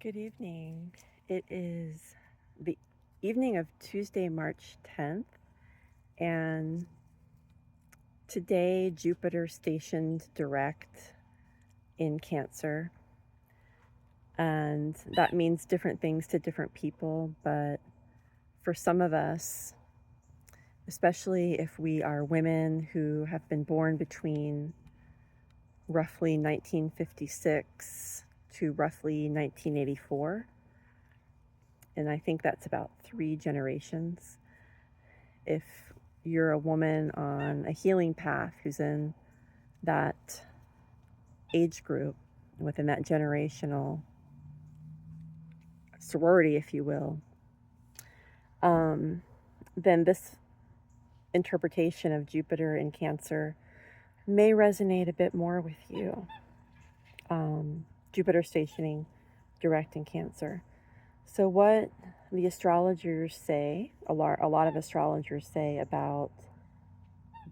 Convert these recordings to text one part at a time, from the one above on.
Good evening. It is the evening of Tuesday, March 10th, and today Jupiter stationed direct in Cancer. And that means different things to different people, but for some of us, especially if we are women who have been born between roughly 1956 to roughly 1984, and I think that's about 3 generations. If you're a woman on a healing path who's in that age group, within that generational sorority, if you will, then this interpretation of Jupiter in Cancer may resonate a bit more with you. Jupiter stationing direct in Cancer. So, what the astrologers say, a lot of astrologers say about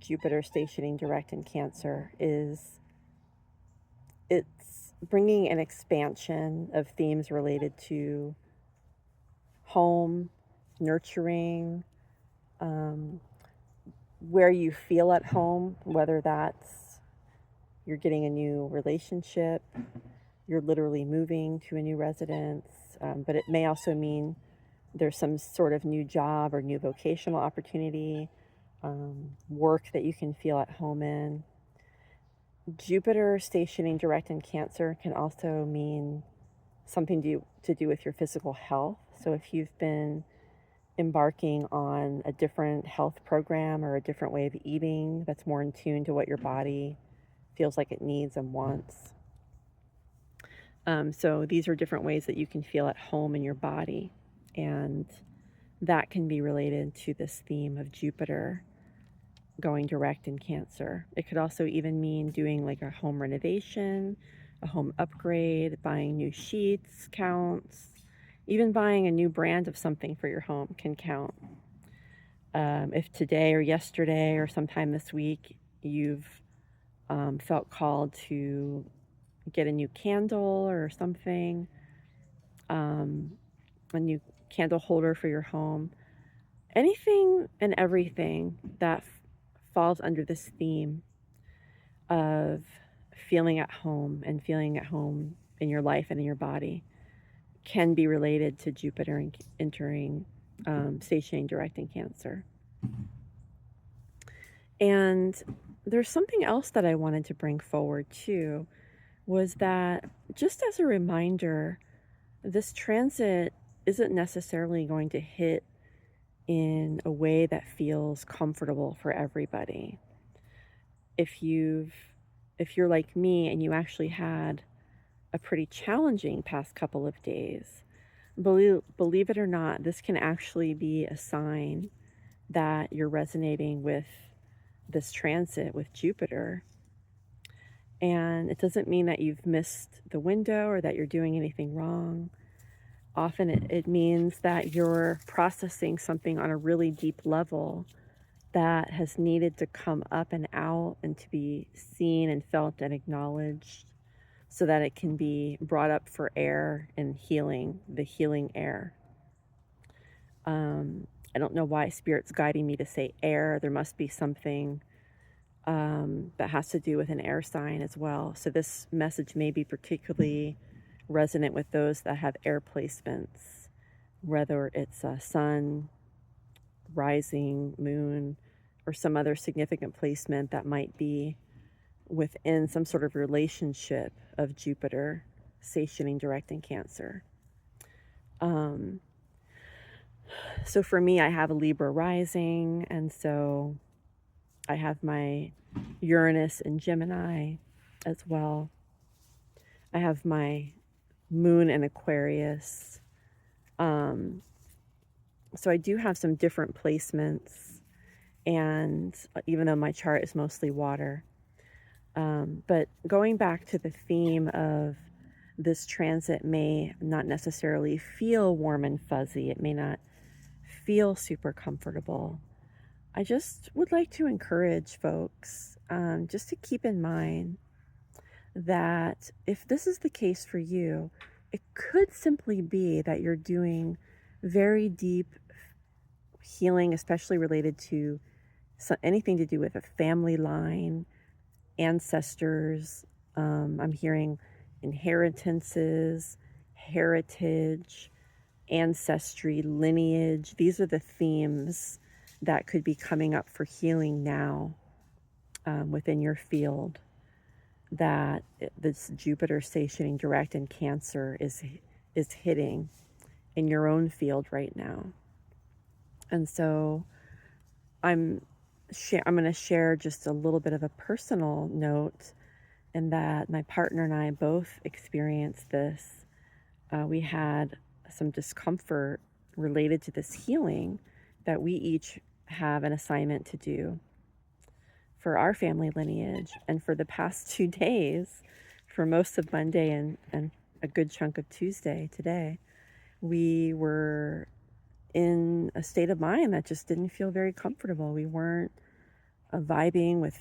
Jupiter stationing direct in Cancer is it's bringing an expansion of themes related to home, nurturing, where you feel at home, whether that's you're getting a new relationship, you're literally moving to a new residence, but it may also mean there's some sort of new job or new vocational opportunity, work that you can feel at home in. Jupiter stationing direct in Cancer can also mean something to do with your physical health. So if you've been embarking on a different health program or a different way of eating that's more in tune to what your body feels like it needs and wants. So these are different ways that you can feel at home in your body. And that can be related to this theme of Jupiter going direct in Cancer. It could also even mean doing like a home renovation, a home upgrade, buying new sheets counts, even buying a new brand of something for your home can count. If today or yesterday or sometime this week you've felt called to get a new candle or something, a new candle holder for your home, anything and everything that falls under this theme of feeling at home and feeling at home in your life and in your body can be related to Jupiter entering, stationing direct in Cancer. And there's something else that I wanted to bring forward too, was that just as a reminder, this transit isn't necessarily going to hit in a way that feels comfortable for everybody. If you're like me and you actually had a pretty challenging past couple of days, believe it or not, this can actually be a sign that you're resonating with this transit with Jupiter. And it doesn't mean that you've missed the window or that you're doing anything wrong. Often it means that you're processing something on a really deep level that has needed to come up and out and to be seen and felt and acknowledged so that it can be brought up for air and healing, the healing air. I don't know why Spirit's guiding me to say air. There must be something that has to do with an air sign as well. So this message may be particularly resonant with those that have air placements, whether it's a sun, rising, moon, or some other significant placement that might be within some sort of relationship of Jupiter stationing direct in Cancer. So for me, I have a Libra rising, and so I have my Uranus in Gemini as well. I have my moon in Aquarius. So I do have some different placements, and even though my chart is mostly water. But going back to the theme of this transit may not necessarily feel warm and fuzzy. It may not feel super comfortable. I just would like to encourage folks just to keep in mind that if this is the case for you, it could simply be that you're doing very deep healing, especially related to anything to do with a family line, ancestors. I'm hearing inheritances, heritage, ancestry, lineage. These are the themes that could be coming up for healing now, within your field. That this Jupiter stationing direct in Cancer is hitting in your own field right now. And so I'm I'm going to share just a little bit of a personal note in that my partner and I both experienced this. We had some discomfort related to this healing that we each have an assignment to do for our family lineage. And for the past 2 days, for most of Monday and a good chunk of Tuesday today, we were in a state of mind that just didn't feel very comfortable. We weren't vibing with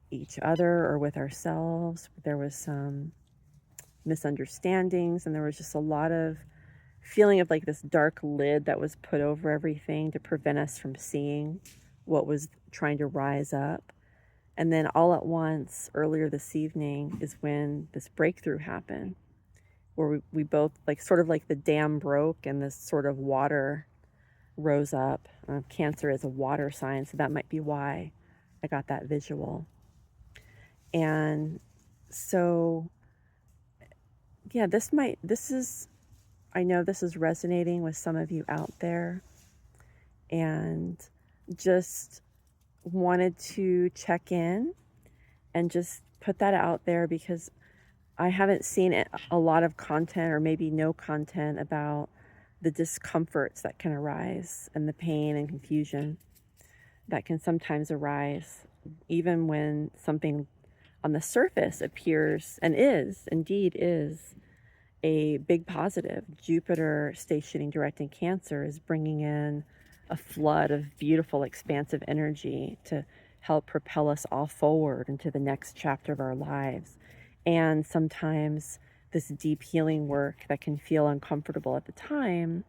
each other or with ourselves. There was some misunderstandings, and there was just a lot of feeling of like this dark lid that was put over everything to prevent us from seeing what was trying to rise up. And then all at once, earlier this evening, is when this breakthrough happened, where we both, like, sort of like the dam broke and this sort of water rose up. Cancer is a water sign, so that might be why I got that visual. And so, yeah, I know this is resonating with some of you out there, and just wanted to check in and just put that out there because I haven't seen a lot of content, or maybe no content, about the discomforts that can arise and the pain and confusion that can sometimes arise, even when something on the surface appears and indeed is a big positive. Jupiter stationing direct in Cancer is bringing in a flood of beautiful, expansive energy to help propel us all forward into the next chapter of our lives. And sometimes this deep healing work that can feel uncomfortable at the time,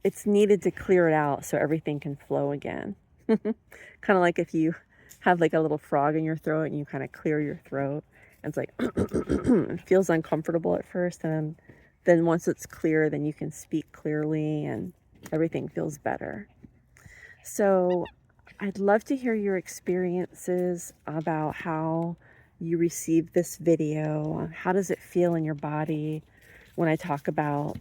it's needed to clear it out so everything can flow again. Kind of like if you have like a little frog in your throat and you kind of clear your throat. And it's like, it feels uncomfortable at first. And then once it's clear, then you can speak clearly and everything feels better. So I'd love to hear your experiences about how you received this video. How does it feel in your body when I talk about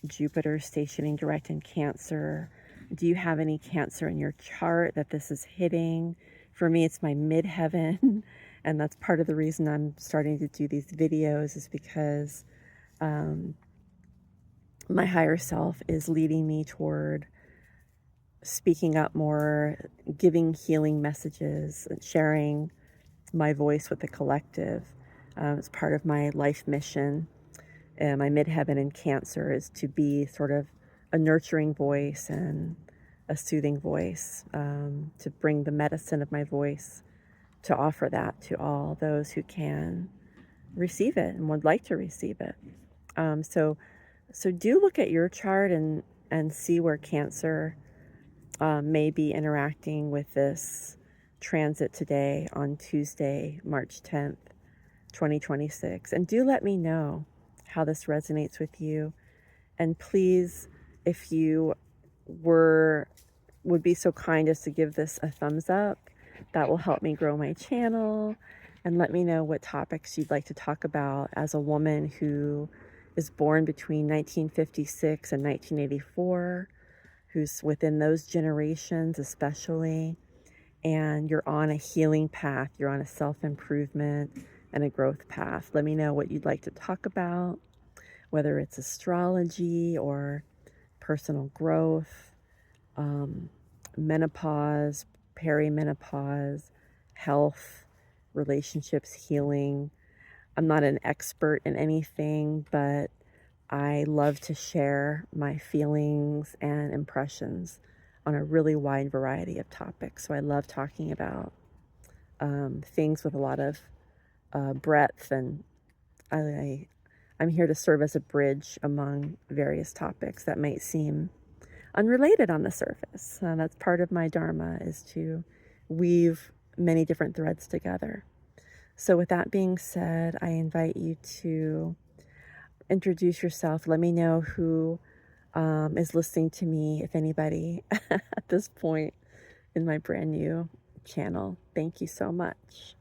Jupiter stationing direct in Cancer? Do you have any Cancer in your chart that this is hitting? For me, it's my midheaven, and that's part of the reason I'm starting to do these videos, is because my higher self is leading me toward speaking up more, giving healing messages, and sharing my voice with the collective. It's part of my life mission. My midheaven in Cancer is to be sort of a nurturing voice and a soothing voice, to bring the medicine of my voice, to offer that to all those who can receive it and would like to receive it. So do look at your chart and see where Cancer may be interacting with this transit today on Tuesday, March 10th, 2026. And do let me know how this resonates with you. And please, if you would be so kind as to give this a thumbs up, that will help me grow my channel. And let me know what topics you'd like to talk about as a woman who is born between 1956 and 1984, who's within those generations especially, and you're on a healing path, you're on a self-improvement and a growth path. Let me know what you'd like to talk about, whether it's astrology or personal growth, menopause, perimenopause, health, relationships, healing. I'm not an expert in anything, but I love to share my feelings and impressions on a really wide variety of topics. So I love talking about things with a lot of breadth, and I I'm here to serve as a bridge among various topics that might seem unrelated on the surface. That's part of my dharma, is to weave many different threads together. So with that being said, I invite you to introduce yourself. Let me know who is listening to me, if anybody, at this point in my brand new channel. Thank you so much.